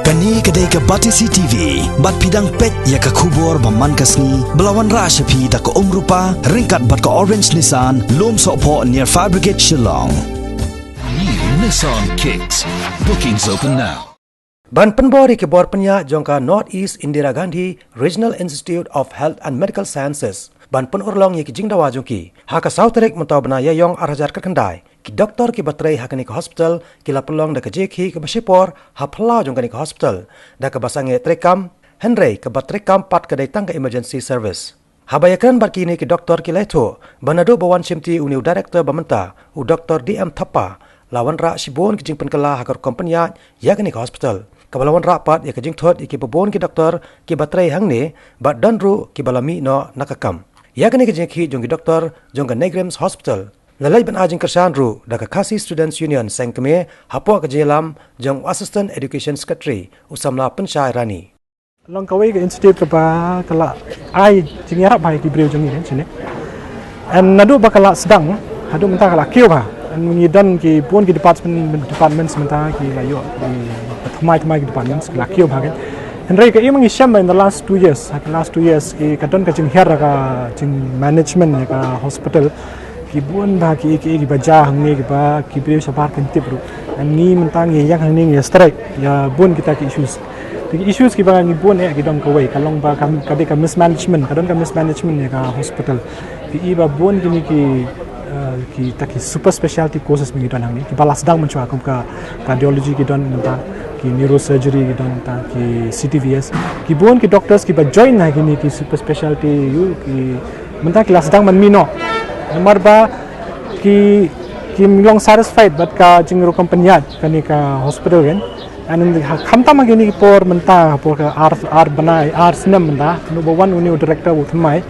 Kani kedai ke Batisi TV, bat pidang pet ya ke kubur baman kasni, belawan rasyapi da ke rupa, ringkat bat ke orange Nissan, lom sokpo near Fire Brigade Shillong. New Nissan Kicks. Bookings open now. Ban penbori ke bor penya Jongka North East Indira Gandhi Regional Institute of Health and Medical Sciences. Ban pen urlong ye ki Jingdawa Jongki. Haka Sauterik mentau bena yayong arajar kerkendai. Ki doktor ki batrai hakani ke hospital, ki lapelong da ke Ïakhih ke Basipor, ha plau jongkani ke hospital. Da ke basange trekam, Henry ke batrekam pat ke datang ke emergency service. Habayakan barkini ki doktor ki leto, banado bawan simti uniu director bamenta, u doktor DM Thapa, lawan ra sibon ki jing penkala hakar kompanya yakani ke hospital. Kabalawan rapat ya ke jing thot ki babon ki doktor ki batrai hangne, bat danru ki balami no nakakam. Yakani ke Jingki jongki doktor jongka Neigrihms hospital. Lalai ban ajing kersan ru da ke Kasi Students Union sengkeme hapo ke jelam jong Assistant Education Secretary usamla pensyai rani. Long kawai ke institute ke ba kala ai jingyarap bai ki breu jongi sini. And nadu bakala sedang hadu mentah kala kio ba. And when you done ki pun ki department sementara ki layo ki thmai ki departments kala kio ba kan. Henry ke imang isyam in the last 2 years. The last 2 years ki kadon ka jing her ka jing management ka hospital ki buon ba ki baja hangne ki ba ki breu sabar kan tipru. And ni mentang yang hangning ya strike ya buon kita ki issues ki ba ngi buon ki dong kawai kalong ba kam kade ka mismanagement kadon ka mismanagement ya ka hospital ki iba buon ki taki super specialty courses mi don hangni ki balas dang menchua kum ka cardiology ki don menta ki neurosurgery ki don ta ki CTVS ki buon ki doctors ki ba join na ki super specialty you ki menta ki las dang man mino nomor ba ki milong satisfied but ka jingro company kani ka hospital kan and khamta magini por menta por ar banai ar sinam menta number 1 uni director uthmai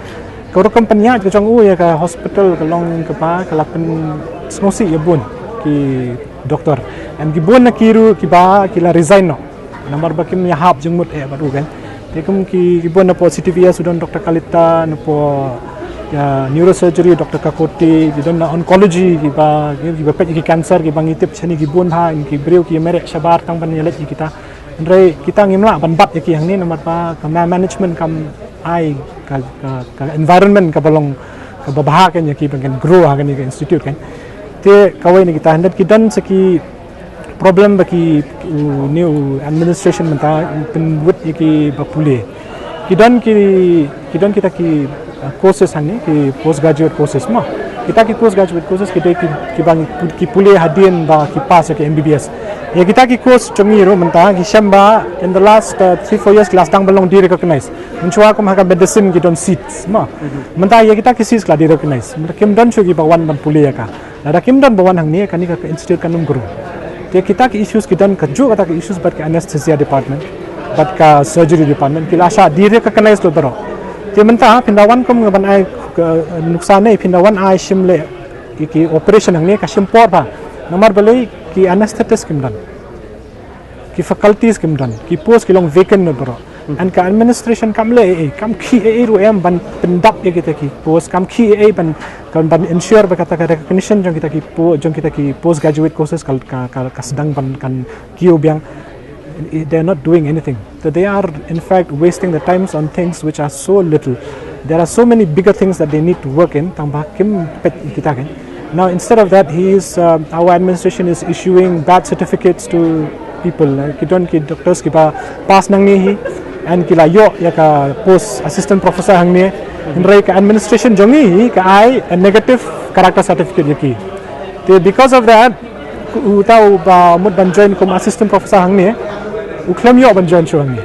karo company ke jong ya ka hospital kalong ka pa kalapen snosi ya bun ki doktor and ki bun na kiru ki ba ki la resign no nomor ba kim ya hap jengmut baru kan tekum ki bun na positive ya sudan doktor kalita no po ya neurosurgery doktor kakoti di don oncology ki ba pet ki cancer ki bangitip chani ki bun ha ki breu ki merek sabar tang ban yelet kita ndrei kita ngimla ban bat ki hang ni nomor pa ka management kam ai ka environment ka balong ka babah kan ki ban grow ha kan ni institute kan te kawai ni kita hendak ki dan seki problem baki new administration menta penwut ki bapule kita ki courses hangni ki postgraduate courses ma kita ki postgraduate courses kita ki bang ki pule hadin ba ki pass ke MBBS ya kita ki course chongi ro menta ki shamba in the last 3-4 years class tang belong di recognize menchua ko haka medicine ki don seats ma menta ya kita ki seats kla di recognize menta kim don chu ki ba wan ban pule ya ka ada kim don bawan hangni kani ka institute kanum guru te kita ki issues ki don ka ju kata ki issues bat ki anesthesia department bat ka surgery department ki lasha di recognize lo baro te menta pindawan kom ngaban ai nuksan nei pindawan ai shimle ki operation hangni ka shimpor ba nomor balai ki anesthetist kim dan ki faculties kim dan ki post ki long vacant no bro and ka administration kam le kam ki ru em ban pendap ye kita ki post kam ki ban ensure ba kata recognition jong kita ki post graduate courses ka sedang ban kan ki obiang they are not doing anything. So they are in fact wasting the times on things which are so little. There are so many bigger things that they need to work in. Now instead of that, our administration is issuing bad certificates to people. Doctors ki pass nang ni and kila yo ya ka post assistant professor hang ni. Inrai ka administration jongi ka a negative character certificate yaki. Because of that, utau ba mud ban join kom assistant professor hang ni. Uklam yo ban join chuang ni.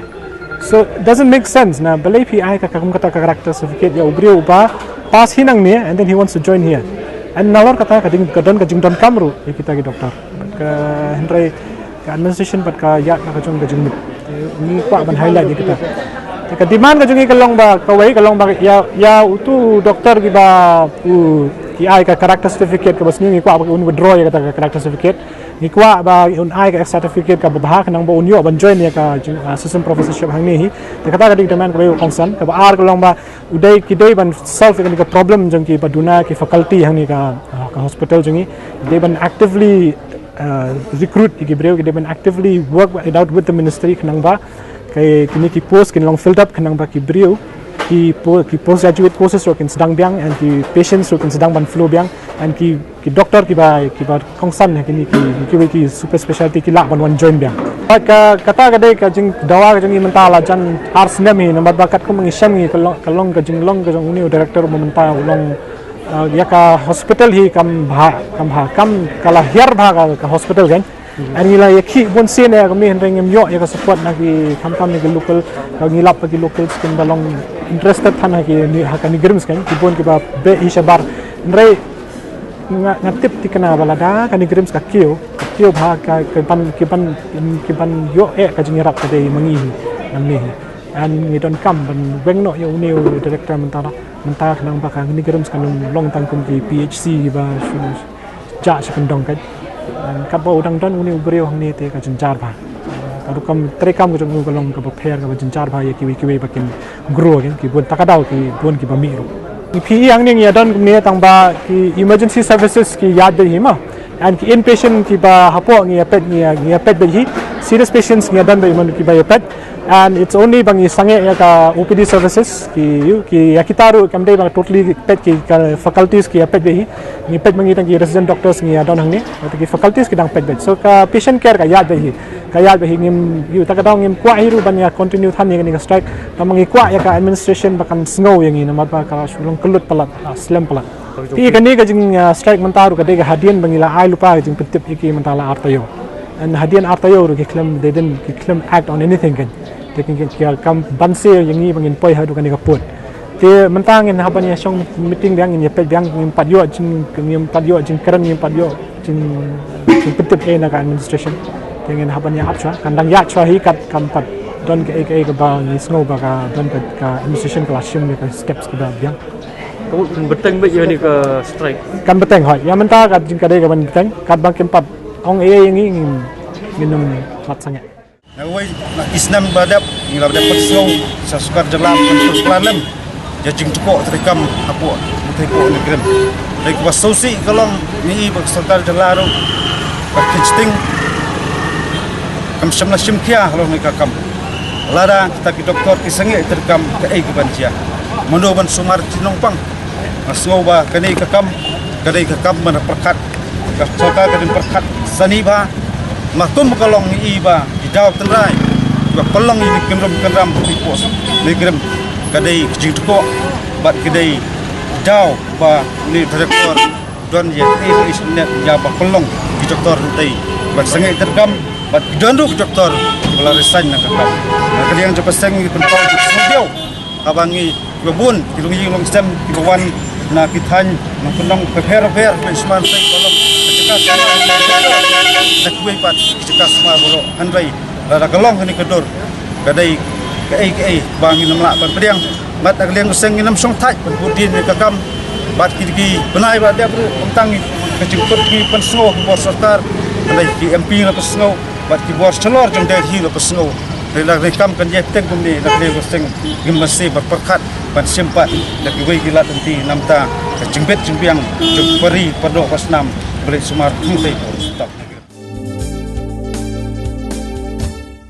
So it doesn't make sense na balai pi ai ka kata character certificate ya ubri uba pass hinang ni and then he wants to join here. And nalor kata kadon ka jingdon kamru ya kita ki doktor. Ka henry ka administration bat ka ya ka jong ka jingmit. Ni pa ban highlight kita. Ka demand ka jongi kalong ba kawai kalong ba ya utu doktor ki ba ki ai ka character certificate ka basni ni kwa un withdraw ya kata character certificate ni kwa ba un ai ka certificate ka babah nang ba unyo ban join ya ka assistant professorship hang ni te kata ka demand ka ba concern ka ba ar kalong ba udai ki dai ban solve ka problem jong ki baduna ki faculty hang ni ka hospital jongi they ban actively recruit ki breu ki deban actively work it out with the ministry kanang ba kay kini ki post kin long filled up kanang ba ki breu ki postgraduate courses ro kin sedang biang and ki patients ro kin sedang ban flow biang and ki doctor ki ba kongsan kini ki super specialty ki la ban join biang kata kadai ka jing dawa ka jing mentala jan ars nami nomor bakat ko mengisam ni kalong ka jing long ka jong uni director mementa ulong ya ka hospital hi kam kala hiar bha ka hospital kan ani la Ïakhih bon sen ya kami hendeng yo ya ka support nagi kam ni local ka ngilap ki local skin balong interested than ni Neigrihms kan ki bon ki ba be hi sabar ndrai ngatip ti kana balada Neigrihms ka kio bha ka ban yo ka jingirap ka dei mangi nam ni an ngidon kam ban weng no yo new director mentara nang ba ka Neigrihms kan long tang kum ki PhD ba ja sekendong kan kat ba udang don uni ubreu hang ni te ka jinjar ba kadu kam trekam ko jong golong ka ba pher ka ba jinjar ba ye kiwi bakin grow kan ki bon takadau ki bon ki ba mi ro PE hang ni ya don kum ni tang ba ki emergency services ki yad de hima and ki inpatient ki ba hapo ngi pet be hi serious patients ngi dan be man ki ba pet and it's only bang sange ya ka OPD services ki ya kitaru kam dei bang totally pet ki faculties ki pet be hi ngi pet mangi tang ki resident doctors ngi don hang ni ki faculties ki dang pet be so ka patient care ka yad be hi ngim yu ta ka dong ngim kwa hiru ban ya continue than ni ka strike ta mangi kwa ya ka administration bakan snow yang ni namat ba ka sulung kelut palat slam palat ti ka ni ka jing strike mentaru ka dei ka hadian bangila ai lupa jing petip iki mentala artayo and hadian artayo ru ki claim act on anything kan taking care kam banse yang ni bangin poi hadu kan ni kaput te mentang in haban ya song meeting yang in pet yang ngim padyo jing keren ngim padyo jing petip e na ka administration dengan haban ya apcha kandang ya chwa hi kat kam pat don ke ba ni snow ba ka don ka administration classroom ni ka steps ke ba yang beteng be ni ke strike kan beteng hoi ya menta ka jing ka dei ka ban beteng kat bang kempat ong yang ni nginum lat sangat Nawai Islam badap ngilap dapat snow sasukar jelam pentus planem ya jing cukup terikam apo muteko Neigrihms dari kuas sosi kalong ni sasukar jelaru pakinsting kam samna simkia halor ni kam lada kita ki doktor ki sange terkam ke ai ke bancia mendoban sumar cinongpang snow ba kani ke kam mana perkat ka soka kadin perkat saniba matum kalong ni iba jawab tenrai ba pelong ini kenram di pos Neigrihms kadai jingko bat kadai jaw ba ni direktor don ye isnet ya ba pelong di doktor tai bat sangai tergam bat dondu doktor belarisan nak kam kadai yang cepat sang ni penpau studio abangi babun kilungi long stem kibawan na kithan na penong prepare isman sai kolom nak kuai pat cekas semua bolo andai ada kelong ni kedor kadai ke bangi namla ban pedang mat agliang useng nginam song thai ban budin ni kakam bat ki benai ba dia bru tentang kejemput ki pensno bor sarkar andai ki MP la pesno bat ki bor celor jong dai hi la pesno rela rekam kan je teng kum ni nak le useng gemasi berperkat ban sempat dak wei gilat nanti namta jembet jembiang jemperi padok pasnam beli sumar thung tai stop